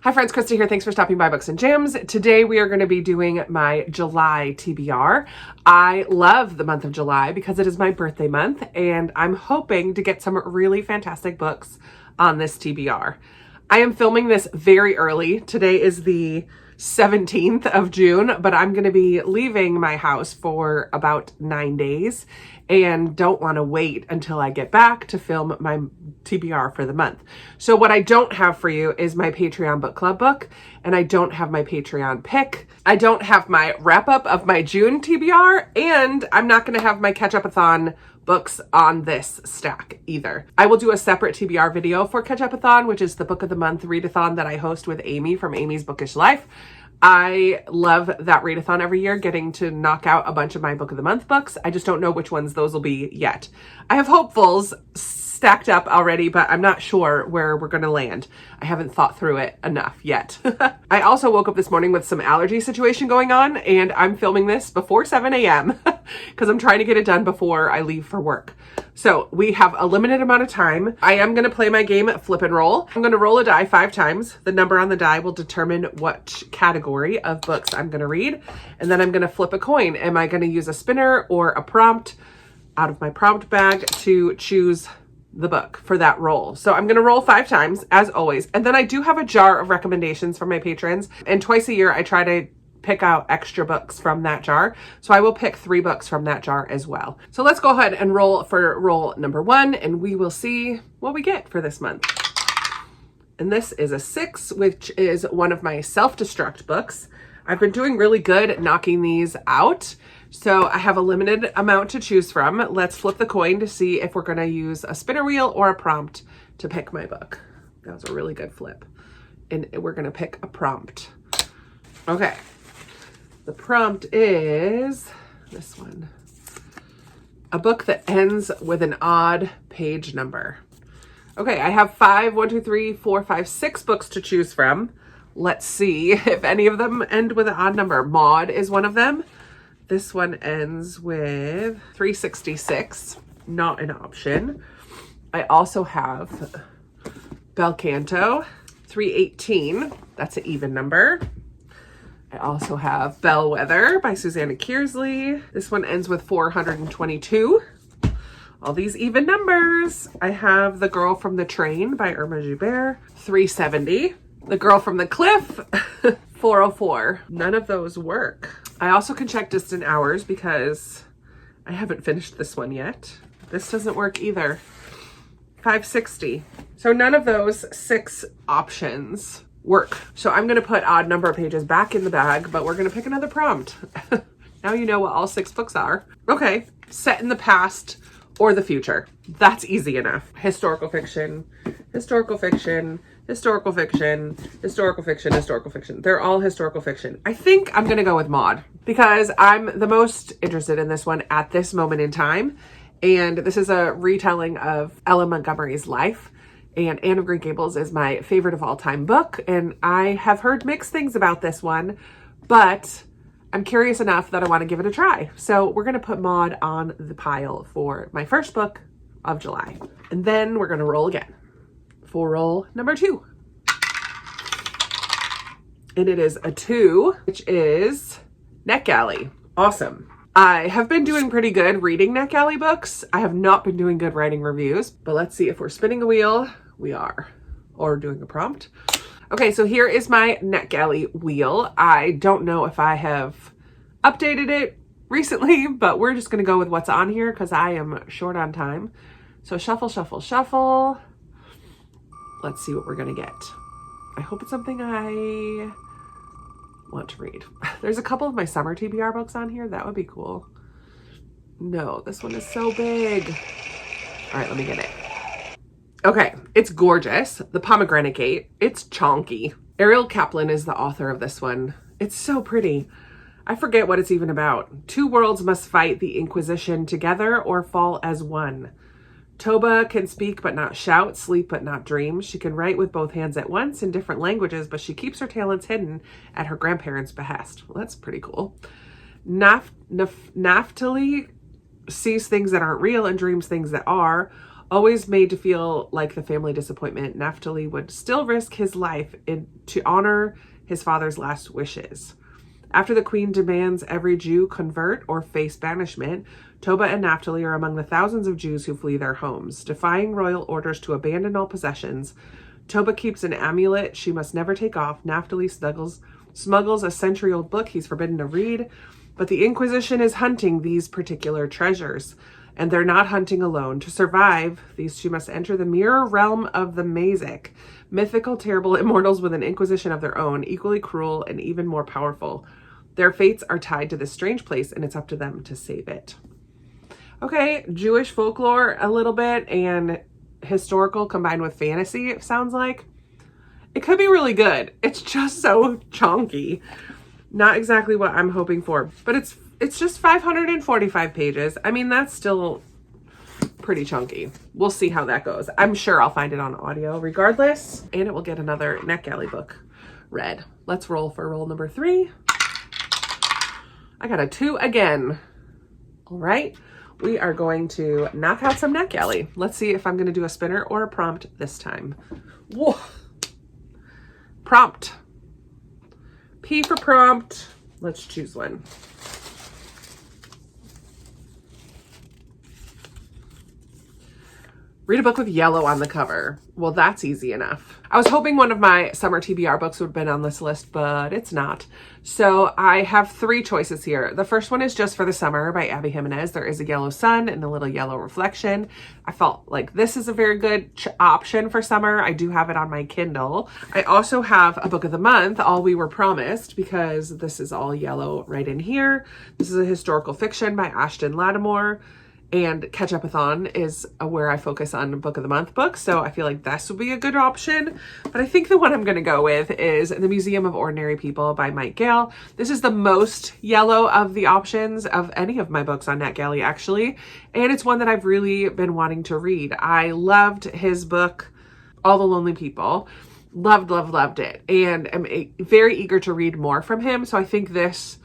Hi friends, Krista here. Thanks for stopping by Books and Jams. Today we are going to be doing my July TBR. I love the month of July because it is my birthday month and I'm hoping to get some really fantastic books on this TBR. I am filming this very early. Today is the 17th of June, but I'm going to be leaving my house for about 9 days and don't want to wait until I get back to film my TBR for the month. So what I don't have for you is my Patreon book club book, and I don't have my Patreon pick. I don't have my wrap up of my June TBR, and I'm not going to have my Ketchupathon books on this stack either. I will do a separate TBR video for Ketchupathon, which is the book of the month readathon that I host with Amy from Amy's Bookish Life. I love that readathon every year, getting to knock out a bunch of my book of the month books. I just don't know which ones those will be yet. I have hopefuls stacked up already, but I'm not sure where we're going to land. I haven't thought through it enough yet. I also woke up this morning with some allergy situation going on, and I'm filming this before 7 a.m. because I'm trying to get it done before I leave for work. So we have a limited amount of time. I am going to play my game Flip and Roll. I'm going to roll a die 5 times. The number on the die will determine what category of books I'm going to read. And then I'm going to flip a coin. Am I going to use a spinner or a prompt out of my prompt bag to choose the book for that roll? So I'm going to roll 5 times as always. And then I do have a jar of recommendations for my patrons. And twice a year I try to pick out extra books from that jar. So I will pick 3 books from that jar as well. So let's go ahead and roll for roll number 1 and we will see what we get for this month. And this is a 6, which is one of my self-destruct books. I've been doing really good knocking these out. So I have a limited amount to choose from. Let's flip the coin to see if we're going to use a spinner wheel or a prompt to pick my book. That was a really good flip. And we're going to pick a prompt. Okay. The prompt is this one. A book that ends with an odd page number. Okay, I have 5, 1, 2, 3, 4, 5, 6 books to choose from. Let's see if any of them end with an odd number. Maud is one of them. This one ends with 366, not an option. I also have Bel Canto, 318. That's an even number. I also have Bellwether by Susanna Kearsley. This one ends with 422. All these even numbers. I have The Girl from the Train by Irma Joubert, 370. The Girl from the Cliff, 404. None of those work. I also can check distant hours because I haven't finished this one yet. This doesn't work either. 560. So none of those 6 options work. So I'm going to put odd number of pages back in the bag, but we're going to pick another prompt. Now you know what all 6 books are. Okay, set in the past or the future. That's easy enough. Historical fiction, historical fiction, historical fiction, historical fiction, historical fiction. They're all historical fiction. I think I'm going to go with Maud because I'm the most interested in this one at this moment in time. And this is a retelling of Ella Montgomery's life. And Anne of Green Gables is my favorite of all time book. And I have heard mixed things about this one, but I'm curious enough that I want to give it a try. So we're going to put Maud on the pile for my first book of July. And then we're going to roll again for roll number 2. And it is a 2, which is NetGalley. Awesome. I have been doing pretty good reading NetGalley books. I have not been doing good writing reviews, but let's see if we're spinning a wheel. We are. Or doing a prompt. Okay, so here is my NetGalley wheel. I don't know if I have updated it recently, but we're just going to go with what's on here because I am short on time. So shuffle, shuffle, shuffle. Let's see what we're going to get. I hope it's something I want to read. There's a couple of my summer TBR books on here. That would be cool. No, this one is so big. All right, let me get it. Okay, it's gorgeous. The Pomegranate Gate. It's chonky. Ariel Kaplan is the author of this one. It's so pretty. I forget what it's even about. 2 worlds must fight the Inquisition together or fall as one. Toba can speak but not shout, sleep but not dream. She can write with both hands at once in different languages, but she keeps her talents hidden at her grandparents' behest. Well, that's pretty cool. Naphtali sees things that aren't real and dreams things that are. Always made to feel like the family disappointment, Naphtali would still risk his life to honor his father's last wishes. After the queen demands every Jew convert or face banishment, Toba and Naphtali are among the thousands of Jews who flee their homes. Defying royal orders to abandon all possessions, Toba keeps an amulet she must never take off. Naphtali smuggles a century-old book he's forbidden to read, but the Inquisition is hunting these particular treasures. And they're not hunting alone. To survive, these two must enter the mirror realm of the Mazik, mythical, terrible immortals with an inquisition of their own, equally cruel and even more powerful. Their fates are tied to this strange place, and it's up to them to save it. Okay, Jewish folklore a little bit, and historical combined with fantasy, it sounds like. It could be really good. It's just so chunky. Not exactly what I'm hoping for, but it's just 545 pages. I mean, that's still pretty chunky. We'll see how that goes. I'm sure I'll find it on audio regardless, and it will get another NetGalley book read. Let's roll for roll number 3. I got a 2 again. All right, we are going to knock out some NetGalley. Let's see if I'm going to do a spinner or a prompt this time. Whoa. Prompt. P for prompt. Let's choose one. Read a book with yellow on the cover. Well, that's easy enough. I was hoping one of my summer TBR books would have been on this list, but it's not. So I have 3 choices here. The first one is Just for the Summer by Abby Jimenez. There is a yellow sun and a little yellow reflection. I felt like this is a very good option for summer. I do have it on my Kindle. I also have a book of the month, All We Were Promised, because this is all yellow right in here. This is a historical fiction by Ashton Lattimore. And Ketchupathon is where I focus on Book of the Month books, so I feel like this would be a good option. But I think the one I'm going to go with is The Museum of Ordinary People by Mike Gale. This is the most yellow of the options of any of my books on NetGalley, actually. And it's one that I've really been wanting to read. I loved his book, All the Lonely People. Loved it. And I'm very eager to read more from him, so I think this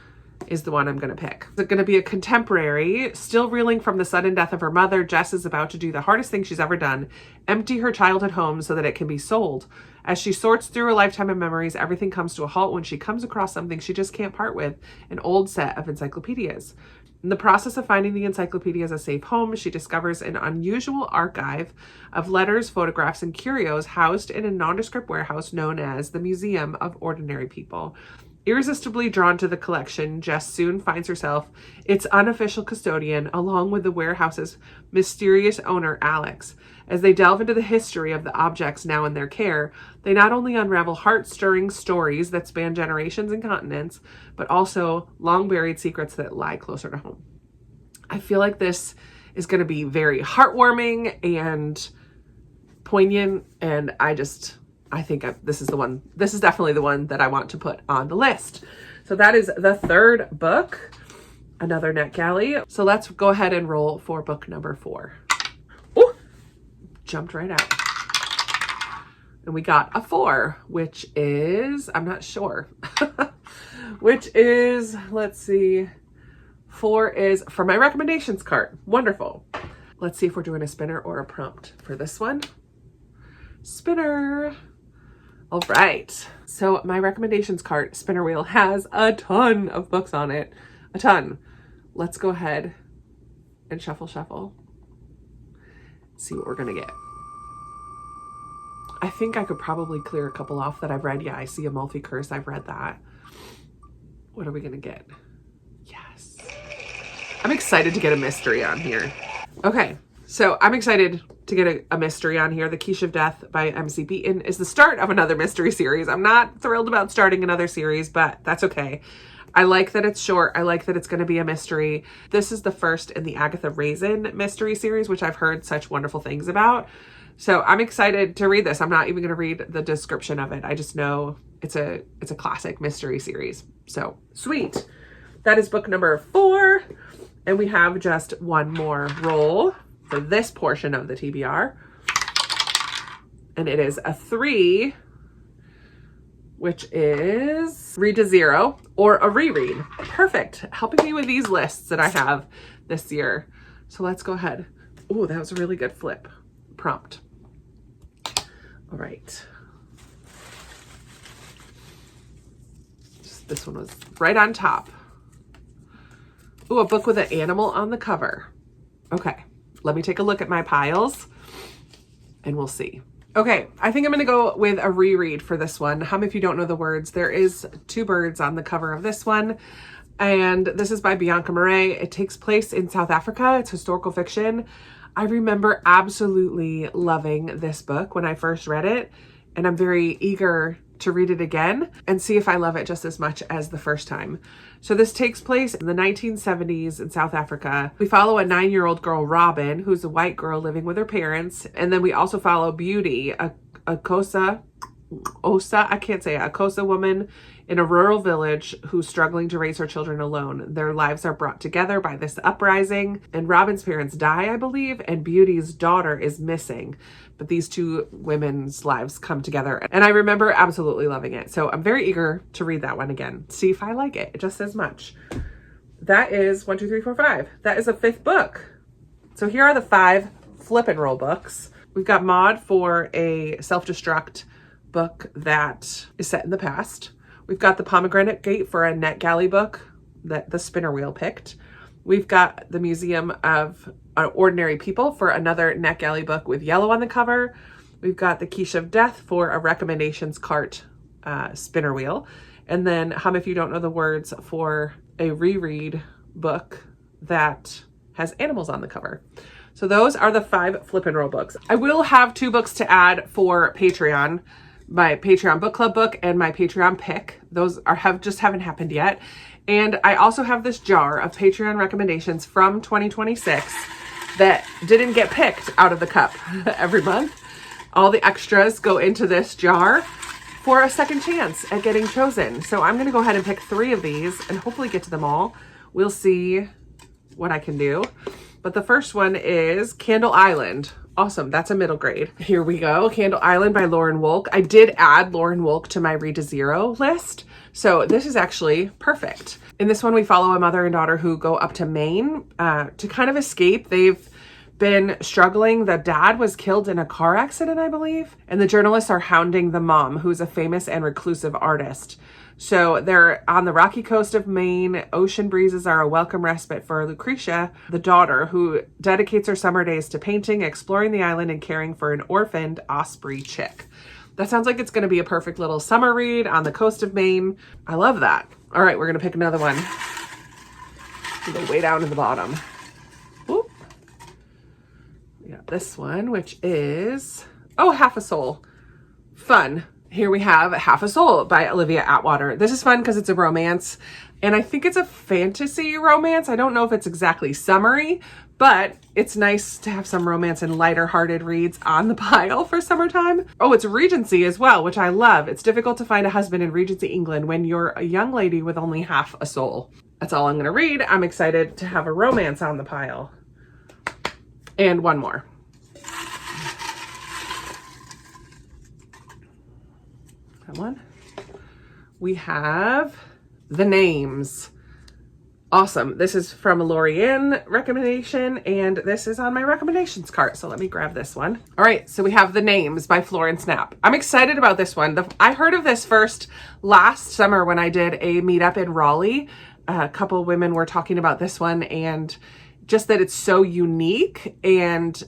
is the one I'm going to pick. It's going to be a contemporary. Still reeling from the sudden death of her mother, Jess is about to do the hardest thing she's ever done, empty her childhood home so that it can be sold. As she sorts through a lifetime of memories, everything comes to a halt when she comes across something she just can't part with, an old set of encyclopedias. In the process of finding the encyclopedias a safe home, she discovers an unusual archive of letters, photographs, and curios housed in a nondescript warehouse known as the Museum of Ordinary People. Irresistibly drawn to the collection, Jess soon finds herself its unofficial custodian, along with the warehouse's mysterious owner, Alex. As they delve into the history of the objects now in their care, they not only unravel heart-stirring stories that span generations and continents, but also long-buried secrets that lie closer to home. I feel like this is going to be very heartwarming and poignant, and I think this is the one. This is definitely the one that I want to put on the list. So that is the 3rd book, another NetGalley. So let's go ahead and roll for book number 4. Ooh, jumped right out. And we got a 4, which is, I'm not sure, which is, let's see, 4 is for my recommendations card. Wonderful. Let's see if we're doing a spinner or a prompt for this one. Spinner. All right, so my recommendations cart spinner wheel has a ton of books on it, a ton. Let's go ahead and shuffle. See what we're gonna get. I think I could probably clear a couple off that I've read. Yeah, I see Amalfi Curse, I've read that. What are we gonna get? Yes. I'm excited to get a mystery on here. Okay, so I'm excited to get a mystery on here. The Quiche of Death by MC Beaton is the start of another mystery series. I'm not thrilled about starting another series, but that's okay. I like that it's short. I like that it's going to be a mystery. This is the first in the Agatha Raisin mystery series, which I've heard such wonderful things about. So I'm excited to read this. I'm not even going to read the description of it. I just know it's a classic mystery series. So sweet. That is book number 4. And we have just one more roll for this portion of the TBR. And it is a 3, which is Read to Zero or a reread. Perfect. Helping me with these lists that I have this year. So let's go ahead. Oh, that was a really good flip. prompt. All right. This one was right on top. Ooh, a book with an animal on the cover. Okay, let me take a look at my piles and we'll see. Okay, I think I'm gonna go with a reread for this one. If you don't know the words, there is 2 birds on the cover of this one. And this is by Bianca Murray. It takes place in South Africa. It's historical fiction. I remember absolutely loving this book when I first read it, and I'm very eager to read it again and see if I love it just as much as the first time. So this takes place in the 1970s in South Africa. We follow a 9-year-old girl, Robin, who's a white girl living with her parents. And then we also follow Beauty, a Xhosa woman in a rural village who's struggling to raise her children alone. Their lives are brought together by this uprising, and Robin's parents die, I believe, and Beauty's daughter is missing. But these 2 women's lives come together, and I remember absolutely loving it. So I'm very eager to read that one again, see if I like it just as much. That is 1, 2, 3, 4, 5. That is a 5th book. So here are the 5 flip and roll books. We've got Maud for a self-destruct book that is set in the past. We've got the Pomegranate Gate for a NetGalley book that the spinner wheel picked. We've got the Museum of Ordinary People for another NetGalley book with yellow on the cover. We've got the Quiche of Death for a recommendations cart spinner wheel. And then If You Don't Know the Words for a reread book that has animals on the cover. So those are the 5 flip and roll books. I will have 2 books to add for Patreon. My Patreon book club book and my Patreon pick. Those haven't happened yet. And I also have this jar of Patreon recommendations from 2026 that didn't get picked out of the cup every month. All the extras go into this jar for a second chance at getting chosen. So I'm going to go ahead and pick 3 of these and hopefully get to them all. We'll see what I can do. But the first one is Candle Island. Awesome, that's a middle grade. Here we go, Candle Island by Lauren Wolk. I did add Lauren Wolk to my Read to Zero list, so this is actually perfect. In this one, we follow a mother and daughter who go up to Maine to kind of escape. They've been struggling. The dad was killed in a car accident, I believe, and the journalists are hounding the mom, who's a famous and reclusive artist. So they're on the rocky coast of Maine. Ocean breezes are a welcome respite for Lucretia, the daughter, who dedicates her summer days to painting, exploring the island, and caring for an orphaned osprey chick. That sounds like it's going to be a perfect little summer read on the coast of Maine. I love that. All right, we're going to pick another one. Go way down to the bottom. Whoop. We got this one, which is, Half a Soul. Fun. Here we have Half a Soul by Olivia Atwater. This is fun because it's a romance, and I think it's a fantasy romance. I don't know if it's exactly summery, but it's nice to have some romance and lighter hearted reads on the pile for summertime. Oh, it's Regency as well, which I love. It's difficult to find a husband in Regency, England when you're a young lady with only half a soul. That's all I'm going to read. I'm excited to have a romance on the pile. And one more. That one. We have The Names. Awesome. This is from a Lorianne recommendation, and this is on my recommendations cart. So let me grab this one. All right. So we have The Names by Florence Knapp. I'm excited about this one. I heard of this first last summer when I did a meetup in Raleigh. A couple women were talking about this one, and just that it's so unique and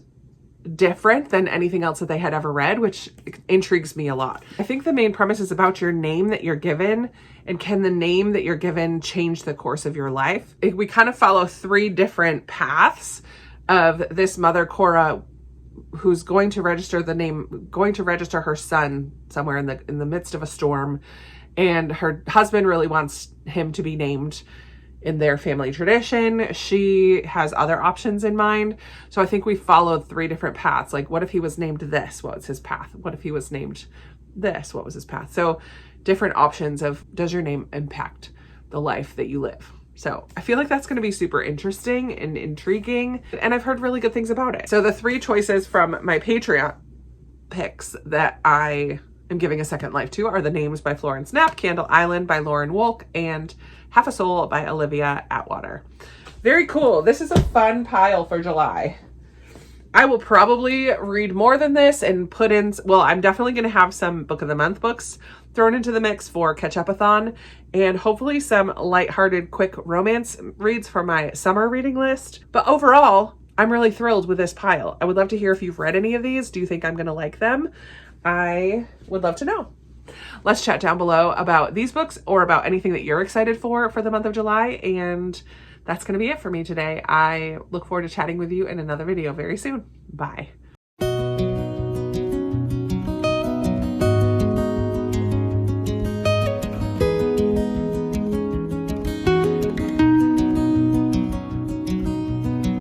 different than anything else that they had ever read, which intrigues me a lot. I think the main premise is about your name that you're given, and can the name that you're given change the course of your life? We kind of follow 3 different paths of this mother, Cora, who's going to register her son somewhere in the midst of a storm, and her husband really wants him to be named in their family tradition. She has other options in mind. So I think we followed 3 different paths. Like, what if he was named this? What was his path? What if he was named this? What was his path? So different options of, does your name impact the life that you live? So I feel like that's going to be super interesting and intriguing. And I've heard really good things about it. So the 3 choices from my Patreon picks that I am giving a second life to are The Names by Florence Knapp, Candle Island by Lauren Wolk, and Half a Soul by Olivia Atwater. Very cool. This is a fun pile for July. I will probably read more than this and put in, well, I'm definitely going to have some book of the month books thrown into the mix for Ketchupathon, and hopefully some lighthearted, quick romance reads for my summer reading list. But overall, I'm really thrilled with this pile. I would love to hear if you've read any of these. Do you think I'm going to like them? I would love to know. Let's chat down below about these books or about anything that you're excited for the month of July. And that's going to be it for me today. I look forward to chatting with you in another video very soon. Bye.